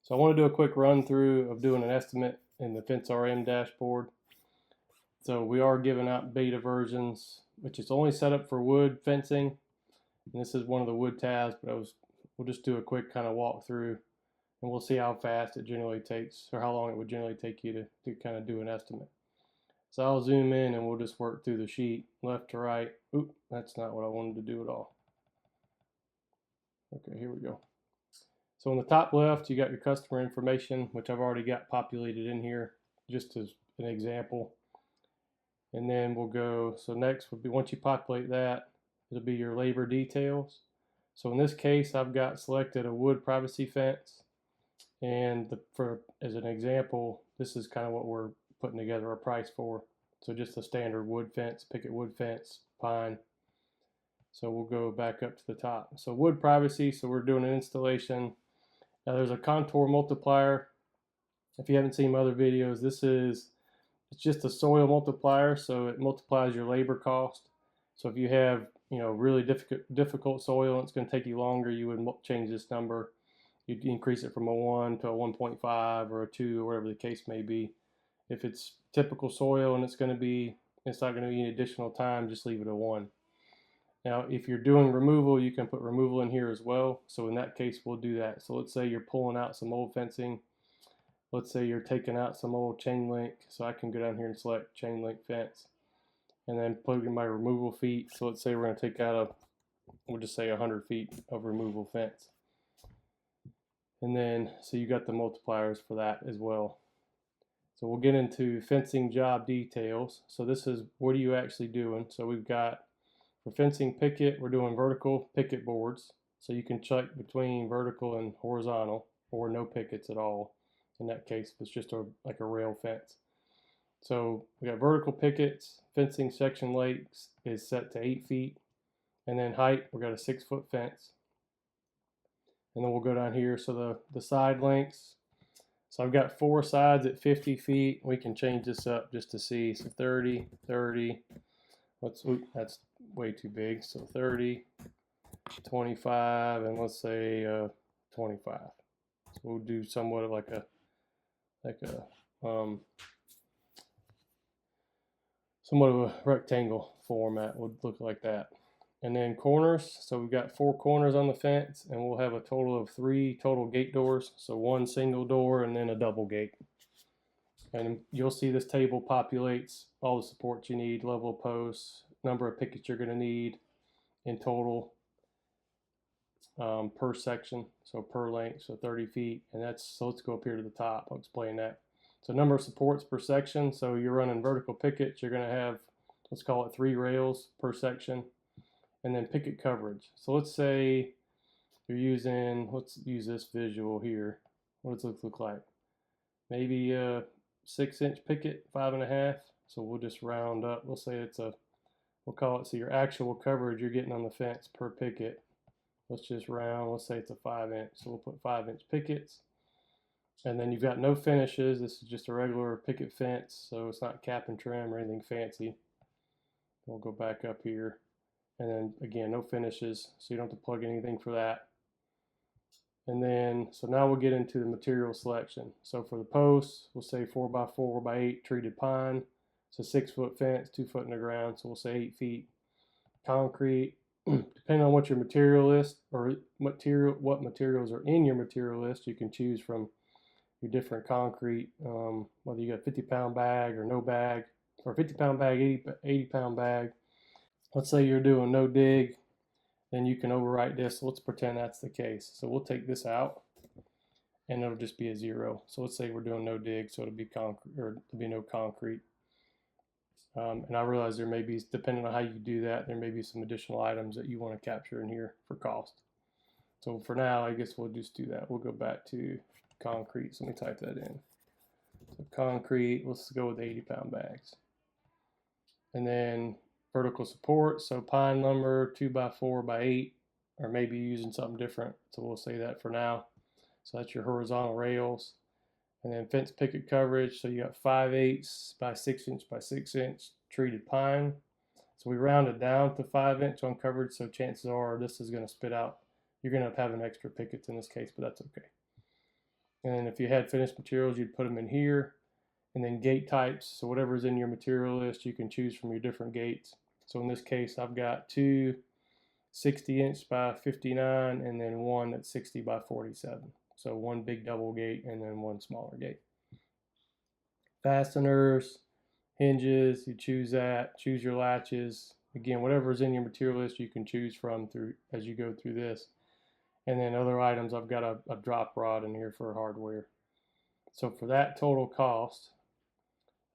So I want to do a quick run through of doing an estimate in the Fence RM dashboard. So we are giving out beta versions, which is only set up for wood fencing. And this is one of the wood tabs, but we'll just do a quick kind of walkthrough and we'll see how fast it generally takes, or how long it would generally take you to kind of do an estimate. So I'll zoom in and we'll just work through the sheet left to right. Oop, that's not what I wanted to do at all. Okay, here we go. So on the top left, you got your customer information, which I've already got populated in here just as an example. And then we'll go, so next would be, once you populate that, it'll be your labor details. So in this case, I've got selected a wood privacy fence. And as an example, this is kind of what we're putting together a price for. So just a standard wood fence, picket wood fence, pine. So we'll go back up to the top. So wood privacy, so we're doing an installation. Now there's a contour multiplier. If you haven't seen my other videos, it's just a soil multiplier, so it multiplies your labor cost. So if you have really difficult soil and it's going to take you longer, you would change this number. You'd increase it from a 1 to a 1.5 or a 2 or whatever the case may be. If it's typical soil and it's not going to be any additional time, just leave it a 1. Now, if you're doing removal, you can put removal in here as well. So in that case, we'll do that. So let's say you're pulling out some old fencing. Let's say you're taking out some old chain link. So I can go down here and select chain link fence and then plug in my removal feet. So let's say we're going to take out we'll just say 100 feet of removal fence. And then, so you got the multipliers for that as well. So we'll get into fencing job details. So this is, what are you actually doing? So we've got, for fencing picket, we're doing vertical picket boards. So you can check between vertical and horizontal, or no pickets at all. In that case, it's just like a rail fence. So we got vertical pickets. Fencing section length is set to 8 feet. And then height, we got a 6-foot fence. And then we'll go down here. So the side lengths. So I've got 4 sides at 50 feet. We can change this up just to see. So 30, 30. That's way too big. So 30, 25, and let's say 25. So we'll do somewhat of like a somewhat of a rectangle format would look like that. And then corners, so we've got 4 corners on the fence, and we'll have a total of 3 total gate doors. So 1 single door and then a double gate. And you'll see this table populates all the supports you need, level of posts, number of pickets you're going to need in total per section, so per length, so 30 feet. And so let's go up here to the top. I'll explain that. So number of supports per section. So you're running vertical pickets. You're going to have, let's call it 3 rails per section. And then picket coverage. So let's say you're using, let's use this visual here. What does it look like? Maybe a 6-inch picket, 5.5. So we'll just round up. We'll say we'll call it, so your actual coverage you're getting on the fence per picket. Let's just round, let's say it's a 5-inch. So we'll put 5-inch pickets. And then you've got no finishes. This is just a regular picket fence. So it's not cap and trim or anything fancy. We'll go back up here. And then again, no finishes, so you don't have to plug anything for that. And then, so now we'll get into the material selection. So for the posts, we'll say 4x4x8 treated pine. It's a 6-foot fence, 2 foot in the ground, so we'll say 8 feet. Concrete, depending on what your material list, or what materials are in your material list, you can choose from your different concrete, whether you got a 50-pound bag or no bag, or 50-pound bag, 80-pound bag. Let's say you're doing no dig, then you can overwrite this. So let's pretend that's the case. So we'll take this out and it'll just be a 0. So let's say we're doing no dig, so it'll be concrete, or there'll be no concrete. And I realize there may be, depending on how you do that, there may be some additional items that you want to capture in here for cost. So for now, I guess we'll just do that. We'll go back to concrete. So let me type that in. So concrete, let's go with 80-pound bags. And then vertical support, so pine lumber, 2x4x8, or maybe using something different. So we'll say that for now. So that's your horizontal rails. And then fence picket coverage, so you got 5/8 by 6-inch by 6-inch treated pine. So we rounded down to 5-inch on coverage, so chances are this is going to spit out. You're going to have an extra pickets in this case, but that's okay. And then if you had finished materials, you'd put them in here. And then gate types, so whatever's in your material list, you can choose from your different gates. So in this case, I've got two 60-inch by 59 and then one that's 60 by 47. So one big double gate and then one smaller gate. Fasteners, hinges, you choose that, choose your latches. Again, whatever's in your material list you can choose from through as you go through this. And then other items, I've got a drop rod in here for hardware. So for that total cost,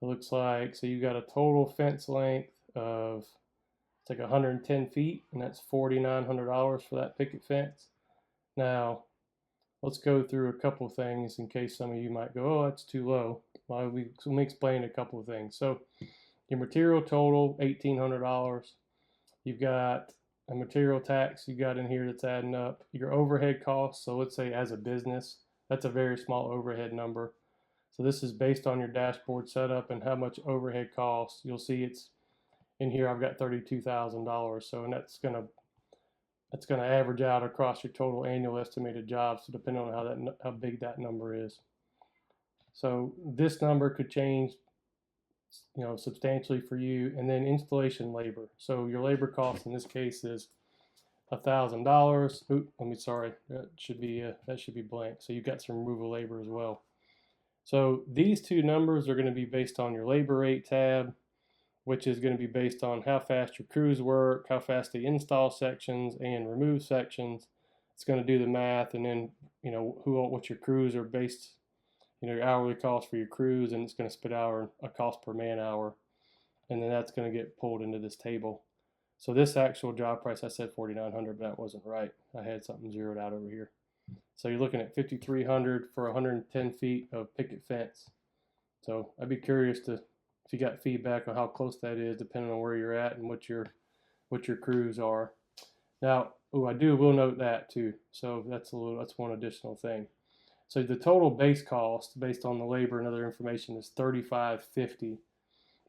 it looks like, so you've got a total fence length of, it's like 110 feet, and that's $4,900 for that picket fence. Now, let's go through a couple of things in case some of you might go, oh, that's too low. Well, let me explain a couple of things. So your material total, $1,800. You've got a material tax you got in here that's adding up. Your overhead costs, so let's say as a business, that's a very small overhead number. So this is based on your dashboard setup and how much overhead costs. You'll see it's in here. I've got $32,000. So, and that's gonna average out across your total annual estimated jobs. So depending on how big that number is. So this number could change, substantially for you. And then installation labor. So your labor cost in this case is $1,000. That should be blank. So you've got some removal labor as well. So these two numbers are going to be based on your labor rate tab, which is going to be based on how fast your crews work, how fast they install sections and remove sections. It's going to do the math, and then what your crews are based, your hourly cost for your crews, and it's going to spit out a cost per man hour, and then that's going to get pulled into this table. So this actual job price, I said $4,900, but that wasn't right. I had something zeroed out over here. So you're looking at $5,300 for 110 feet of picket fence. So I'd be curious if you got feedback on how close that is, depending on where you're at and what your crews are. Now, I will note that too. So that's one additional thing. So the total base cost, based on the labor and other information, is $35.50.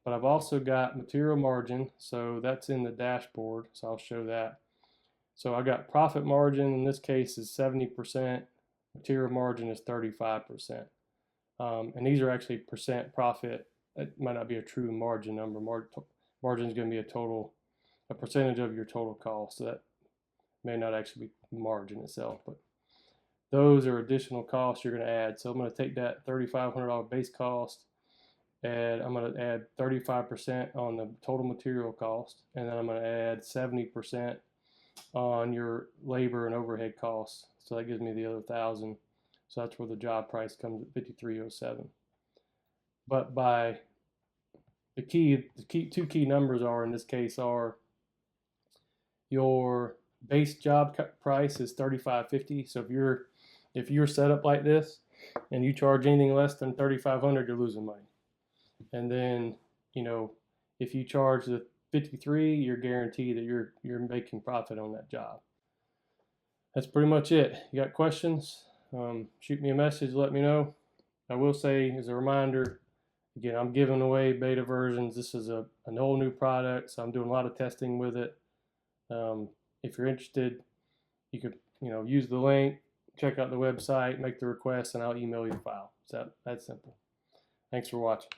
But I've also got material margin, so that's in the dashboard. So I'll show that. So I got profit margin in this case is 70%, material margin is 35%. And these are actually percent profit. It might not be a true margin number. Margin is going to be a percentage of your total cost. So that may not actually be margin itself, but those are additional costs you're going to add. So I'm going to take that $3,500 base cost, and I'm going to add 35% on the total material cost, and then I'm going to add 70% on your labor and overhead costs. So that gives me the other $1,000. So that's where the job price comes at $5,307. But by the two key numbers are in this case are your base job price is $35.50. So if you're set up like this and you charge anything less than $3,500, you're losing money. And then if you charge the 53, you're guaranteed that you're making profit on that job. That's pretty much it. You got questions? Shoot me a message, let me know. I will say, as a reminder, again, I'm giving away beta versions. This is an old new product, so I'm doing a lot of testing with it. If you're interested, you could use the link, check out the website, make the request, and I'll email you the file. So that's simple. Thanks for watching.